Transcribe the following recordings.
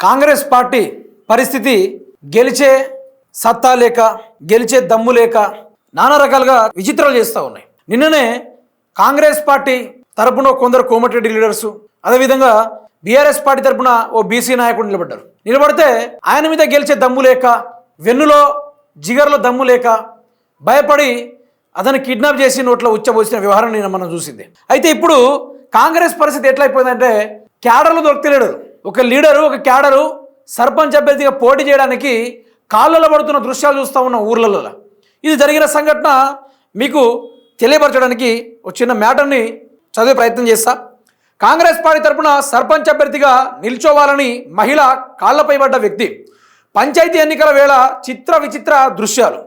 Congress party పరిస్థితి గెలిచే సత్తా లేక గెలిచే దమ్ము లేక నానా రకాలుగా విచిత్రాలు చేస్తూ ఉన్నాయి. నిన్ననే కాంగ్రెస్ పార్టీ తరపున కొందరు కోమటిరెడ్డి లీడర్సు, అదేవిధంగా బీఆర్ఎస్ పార్టీ తరపున ఓ బీసీ నాయకుడు నిలబడ్డారు. నిలబడితే ఆయన మీద గెలిచే దమ్ము లేక, వెన్నులో జిగర్లో దమ్ము లేక భయపడి అతను కిడ్నాప్ చేసి నోట్లో ఉచ్చబోసిన వ్యవహారం నేను మనం చూసింది. అయితే ఇప్పుడు కాంగ్రెస్ పరిస్థితి ఎట్లయిపోయిందంటే క్యాడర్లు దొరకలేడు. ఒక లీడరు, ఒక క్యాడరు సర్పంచ్ అభ్యర్థిగా పోటీ చేయడానికి కాళ్ళలో పడుతున్న దృశ్యాలు చూస్తూ ఉన్న ఊర్లలో. ఇది జరిగిన సంఘటన మీకు తెలియపరచడానికి ఒక చిన్న మ్యాటర్ని చదివే ప్రయత్నం చేస్తా. కాంగ్రెస్ పార్టీ తరపున సర్పంచ్ అభ్యర్థిగా నిల్చోవాలని మహిళ కాళ్లపై పడ్డ వ్యక్తి. పంచాయతీ ఎన్నికల వేళ చిత్ర విచిత్ర దృశ్యాలు.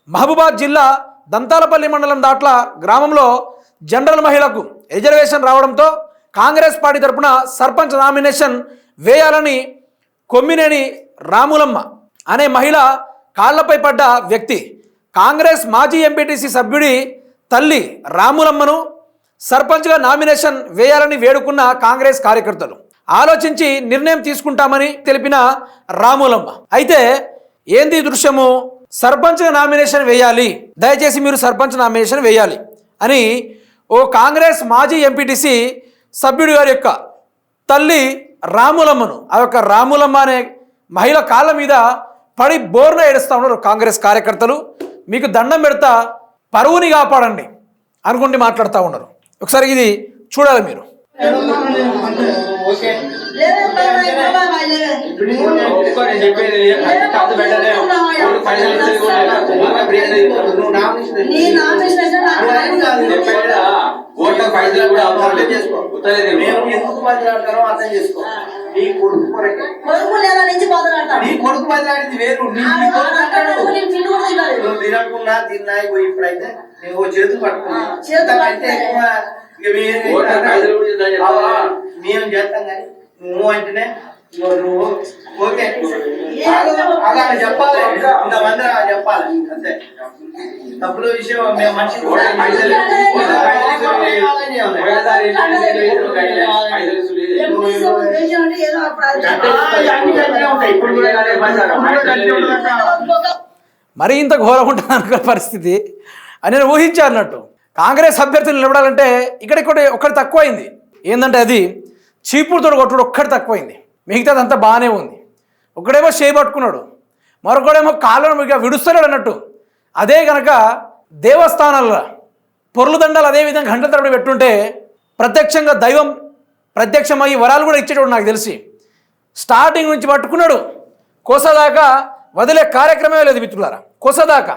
మహబూబాద్ జిల్లా దంతాలపల్లి మండలం దాట్ల గ్రామంలో జనరల్ మహిళకు రిజర్వేషన్ రావడంతో కాంగ్రెస్ పార్టీ తరపున సర్పంచ్ నామినేషన్ వేయాలని కొమ్మినేని రాములమ్మ అనే మహిళ కాళ్లపై పడ్డ వ్యక్తి కాంగ్రెస్ మాజీ ఎంపీటీసీ సభ్యుడి తల్లి రాములమ్మను సర్పంచ్గా నామినేషన్ వేయాలని వేడుకున్న కాంగ్రెస్ కార్యకర్తలు ఆలోచించి నిర్ణయం తీసుకుంటామని తెలిపిన రాములమ్మ. అయితే ఏంది దృశ్యము? సర్పంచ్గా నామినేషన్ వేయాలి, దయచేసి మీరు సర్పంచ్ నామినేషన్ వేయాలి అని ఓ కాంగ్రెస్ మాజీ ఎంపీటీసీ సభ్యుడి గారి యొక్క తల్లి రాములమ్మను, ఆ యొక్క రాములమ్మ అనే మహిళ కాళ్ళ మీద పడి బోర్న ఏడుస్తూ ఉన్నారు కాంగ్రెస్ కార్యకర్తలు. మీకు దండం పెడతా, పరువుని కాపాడండి అనుకుంటే మాట్లాడుతూ ఉన్నారు. ఒకసారి ఇది చూడాలి మీరు. ఎందుకు బదిలాడతారో అర్థం చేసుకో. నీ కొడుకు కొడుకు బదిలాడింది వేరు. నువ్వు తినకుండా తిన్నాయి ఇప్పుడైతే నువ్వు చేతులు పట్టుకున్నా మేము చేస్తాం కానీ నువ్వు అంటేనే నువ్వు ఓకే అలా చెప్పాలి. ఇంతమంది చెప్పాలి అంతే. తప్పుడు విషయం మేము మనిషి మరి ఇంత ఘోరం ఉంటుంది అనుకున్న పరిస్థితి అని నేను ఊహించా అన్నట్టు. కాంగ్రెస్ అభ్యర్థులు నిలబడాలంటే ఇక్కడ ఒక్కటి తక్కువైంది. ఏంటంటే అది చీపురుతో కొట్టుడు ఒక్కటి తక్కువైంది. మిగతాదంతా బాగానే ఉంది. ఒకడేమో చేయి పట్టుకున్నాడు, మరొకడేమో కాళ్ళను విడుస్తున్నాడు అన్నట్టు. అదే కనుక దేవస్థానాల్లో పొర్లు దండాలు అదేవిధంగా గంటల తరబడి పెట్టుంటే ప్రత్యక్షంగా దైవం ప్రత్యక్షమయ్యి వరాలు కూడా ఇచ్చేటోడు నాకు తెలిసి. స్టార్టింగ్ నుంచి పట్టుకున్నాడు, కోసదాకా వదిలే కార్యక్రమమే లేదు మిత్రులారా. కోసదాకా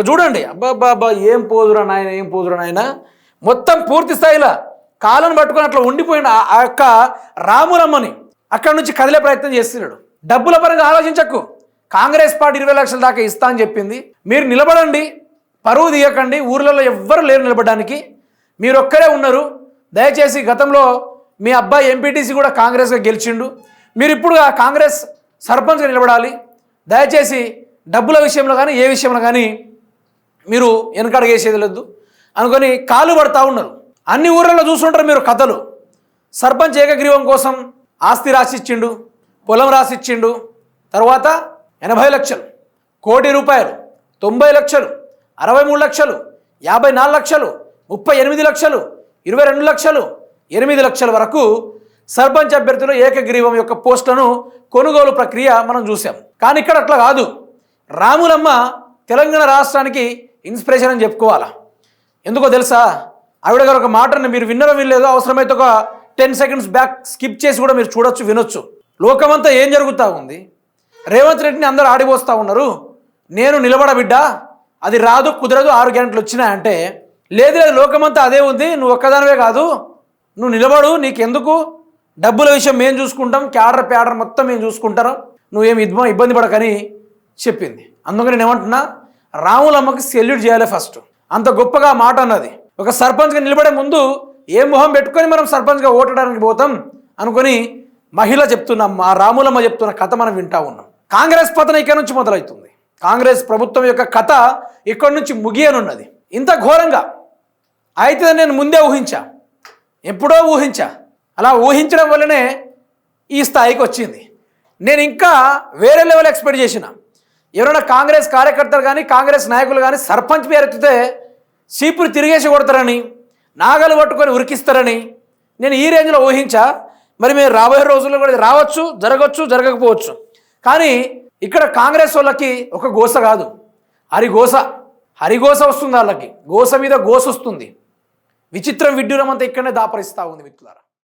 చూడండి, అబ్బాబ్బా ఏం పోదురా నాయన, ఏం పోదురా నాయన. మొత్తం పూర్తి స్థాయిలో కాళ్ళను పట్టుకుని అట్లా ఉండిపోయిన ఆ యొక్క రాములమ్మని అక్కడి నుంచి కదిలే ప్రయత్నం చేస్తున్నాడు. డబ్బుల పరంగా ఆలోచించకు. కాంగ్రెస్ పార్టీ 20 లక్షల దాకా ఇస్తా అని చెప్పింది. మీరు నిలబడండి, పరువు తీయకండి. ఊర్లలో ఎవ్వరు లేరు నిలబడడానికి, మీరు ఒక్కరే ఉన్నారు. దయచేసి గతంలో మీ అబ్బాయి ఎంపీటీసీ కూడా కాంగ్రెస్గా గెలిచిండు, మీరు ఇప్పుడు కాంగ్రెస్ సర్పంచ్గా నిలబడాలి. దయచేసి డబ్బుల విషయంలో కానీ ఏ విషయంలో కానీ మీరు వెనకడుగేసేది లేదు అనుకొని కాలు పడతా ఉన్నారు. అన్ని ఊర్లలో చూస్తుంటారు మీరు కథలు. సర్పంచ్ ఏకగ్రీవం కోసం ఆస్తి రాసిచ్చిండు, పొలం రాసిచ్చిండు, తర్వాత 80 లక్షలు, కోటి రూపాయలు, 90 లక్షలు, 63 లక్షలు, 54 లక్షలు, 38 లక్షలు, 22 లక్షలు, 8 లక్షల వరకు సర్పంచ్ అభ్యర్థులు ఏకగ్రీవం యొక్క పోస్టులను కొనుగోలు ప్రక్రియ మనం చూసాం. కానీ ఇక్కడ అట్లా కాదు. రాములమ్మ తెలంగాణ రాష్ట్రానికి ఇన్స్పిరేషన్ అని చెప్పుకోవాలా. ఎందుకో తెలుసా? ఆవిడ గారు ఒక మాటను మీరు విన్నరో వినలేదో, అవసరమైతే ఒక 10 సెకండ్స్ బ్యాక్ స్కిప్ చేసి కూడా మీరు చూడొచ్చు, వినొచ్చు. లోకమంతా ఏం జరుగుతూ ఉంది, రేవంత్ రెడ్డిని అందరూ ఆడిపోస్తూ ఉన్నారు, నేను నిలబడబిడ్డా, అది రాదు కుదరదు 6 గంటలు వచ్చినాయంటే, లేదు లేదు లోకమంతా అదే ఉంది, నువ్వు ఒక్కదానివే కాదు, నువ్వు నిలబడు, నీకెందుకు, డబ్బుల విషయం మేము చూసుకుంటాం, క్యాడర్ ప్యాడర్ మొత్తం మేము చూసుకుంటాం, నువ్వేమి ఇబ్బంది పడకని చెప్పింది. అందుకని నేను ఏమంటున్నా, రాములమ్మకి సెల్యూట్ చేయాలి ఫస్ట్. అంత గొప్పగా మాట అన్నది. ఒక సర్పంచ్గా నిలబడే ముందు ఏ మొహం పెట్టుకొని మనం సర్పంచ్గా ఓటడానికి పోతాం అనుకొని మహిళ చెప్తున్నాం, మా రాములమ్మ చెప్తున్న కథ మనం వింటా ఉన్నాం. కాంగ్రెస్ పతనం ఇక్కడ నుంచి మొదలవుతుంది. కాంగ్రెస్ ప్రభుత్వం యొక్క కథ ఇక్కడి నుంచి ముగియనున్నది. ఇంత ఘోరంగా అయితే నేను ముందే ఊహించా, ఎప్పుడో ఊహించా. అలా ఊహించడం వల్లనే ఈ స్థాయికి వచ్చింది. నేను ఇంకా వేరే లెవెల్ ఎక్స్పెక్ట్ చేసిన. ఎవరైనా కాంగ్రెస్ కార్యకర్తలు కానీ కాంగ్రెస్ నాయకులు కానీ సర్పంచ్ పేరెత్తితే చీపురు తిరిగేసి కొడతారని, నాగలు పట్టుకొని ఉరికిస్తారని నేను ఈ రేంజ్లో ఊహించా. మరి మీరు రాబోయే రోజుల్లో కూడా రావచ్చు, జరగచ్చు, జరగకపోవచ్చు. కానీ ఇక్కడ కాంగ్రెస్ వాళ్ళకి ఒక గోస కాదు, హరిగోస వస్తుంది. వాళ్ళకి గోస మీద గోస వస్తుంది. విచిత్రం విడ్డూరం అంతా ఇక్కడనే దాపరిస్తూ ఉంది మిత్రులారా.